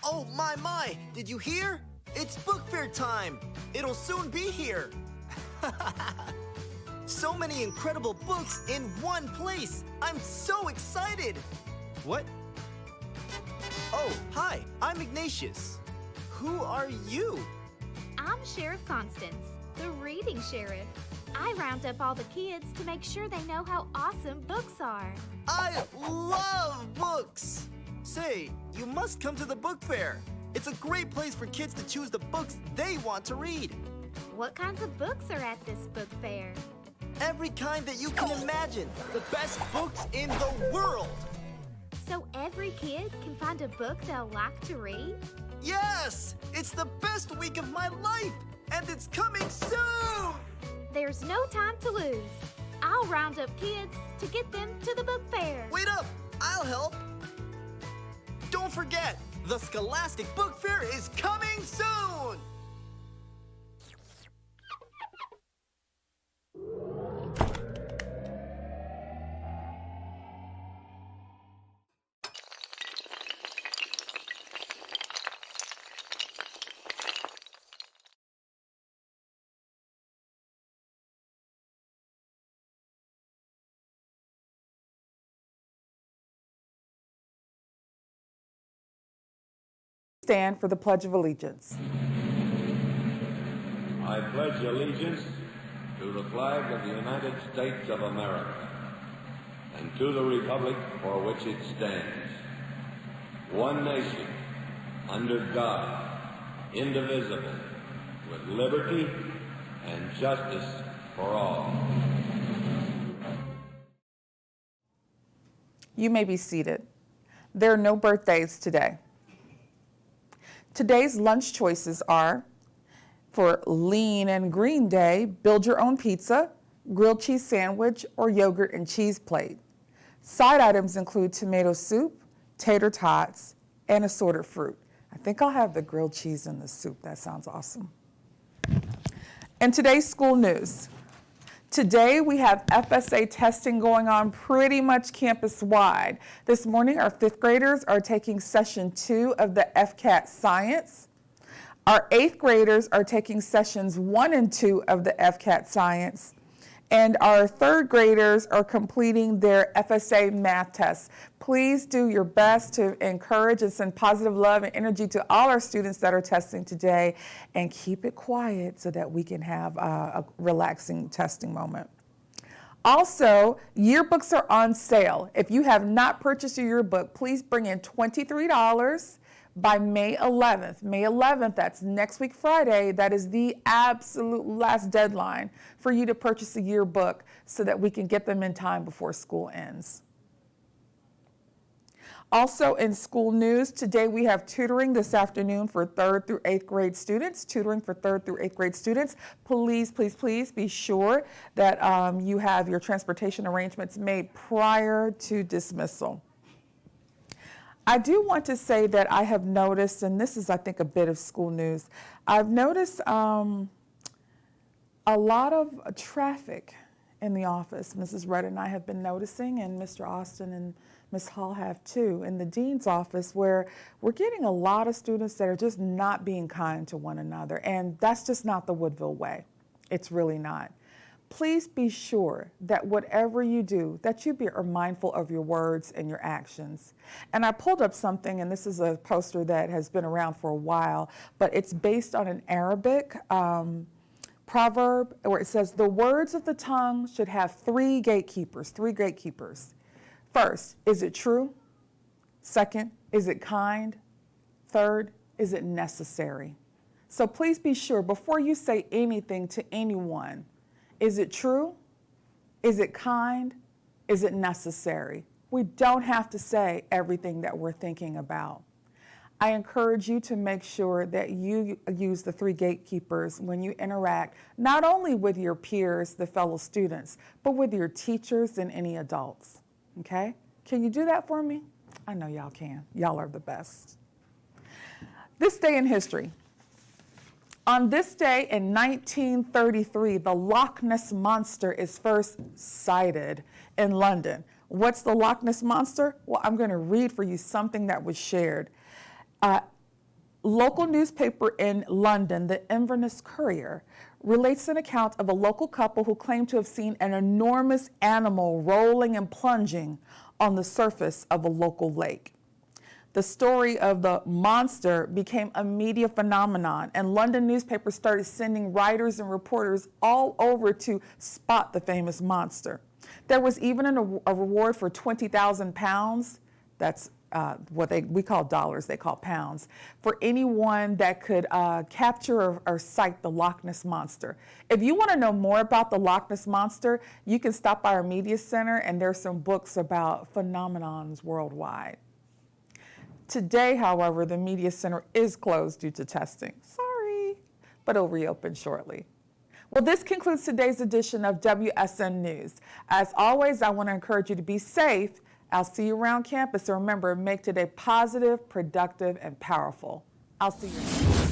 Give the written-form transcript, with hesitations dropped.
Oh, my, did you hear? It's book fair time. It'll soon be here. So many incredible books in one place. I'm so excited. What? Oh, hi, I'm Ignatius. Who are you? I'm Sheriff Constance, the reading sheriff. I round up all the kids to make sure they know how awesome books are. I love books. Say, you must come to the book fair. It's a great place for kids to choose the books they want to read. What kinds of books are at this book fair? Every kind that you can imagine. The best books in the world. So every kid can find a book they'll like to read? Yes! It's the best week of my life! And it's coming soon! There's no time to lose. I'll round up kids to get them to the book fair. Wait up! I'll help! Don't forget, the Scholastic Book Fair is coming soon! Stand for the Pledge of Allegiance. I pledge allegiance to the flag of the United States of America and to the republic for which it stands, one nation, under God, indivisible, with liberty and justice for all. You may be seated. There are no birthdays today. Today's lunch choices are, for Lean and Green Day, build your own pizza, grilled cheese sandwich, or yogurt and cheese plate. Side items include tomato soup, tater tots, and assorted fruit. I think I'll have the grilled cheese in the soup. That sounds awesome. And today's school news. Today we have FSA testing going on pretty much campus-wide. This morning our 5th graders are taking session 2 of the FCAT Science. Our 8th graders are taking sessions 1 and 2 of the FCAT Science. And our 3rd graders are completing their FSA math tests. Please do your best to encourage and send positive love and energy to all our students that are testing today, and keep it quiet so that we can have a relaxing testing moment. Also, yearbooks are on sale. If you have not purchased your yearbook, please bring in $23 by May 11th. May 11th, that's next week Friday. That is the absolute last deadline for you to purchase a yearbook so that we can get them in time before school ends. Also in school news, today we have tutoring this afternoon for 3rd through 8th grade students. Tutoring for 3rd through 8th grade students. Please, please, please be sure that you have your transportation arrangements made prior to dismissal. I do want to say that I have noticed, and this is, I think, a bit of school news, I've noticed a lot of traffic in the office. Mrs. Rudd and I have been noticing, and Mr. Austin and Ms. Hall have too, in the dean's office, where we're getting a lot of students that are just not being kind to one another, and that's just not the Woodville way. It's really not. Please be sure that whatever you do, that you are mindful of your words and your actions. And I pulled up something, and this is a poster that has been around for a while, but it's based on an Arabic proverb where it says, the words of the tongue should have 3 gatekeepers, 3 gatekeepers. First, is it true? Second, is it kind? Third, is it necessary? So please be sure before you say anything to anyone, is it true? Is it kind? Is it necessary? We don't have to say everything that we're thinking about. I encourage you to make sure that you use the 3 gatekeepers when you interact, not only with your peers, the fellow students, but with your teachers and any adults, okay? Can you do that for me? I know y'all can. Y'all are the best. This day in history. On this day in 1933, the Loch Ness Monster is first sighted in London. What's the Loch Ness Monster? Well, I'm going to read for you something that was shared. local newspaper in London, the Inverness Courier, relates an account of a local couple who claimed to have seen an enormous animal rolling and plunging on the surface of a local lake. The story of the monster became a media phenomenon, and London newspapers started sending writers and reporters all over to spot the famous monster. There was even a reward for £20,000. That's what we call dollars, they call pounds, for anyone that could capture or sight the Loch Ness Monster. If you want to know more about the Loch Ness Monster, you can stop by our media center, and there's some books about phenomenons worldwide. Today, however, the media center is closed due to testing. Sorry, but it'll reopen shortly. Well, this concludes today's edition of WSN News. As always, I want to encourage you to be safe. I'll see you around campus. And remember, make today positive, productive, and powerful. I'll see you.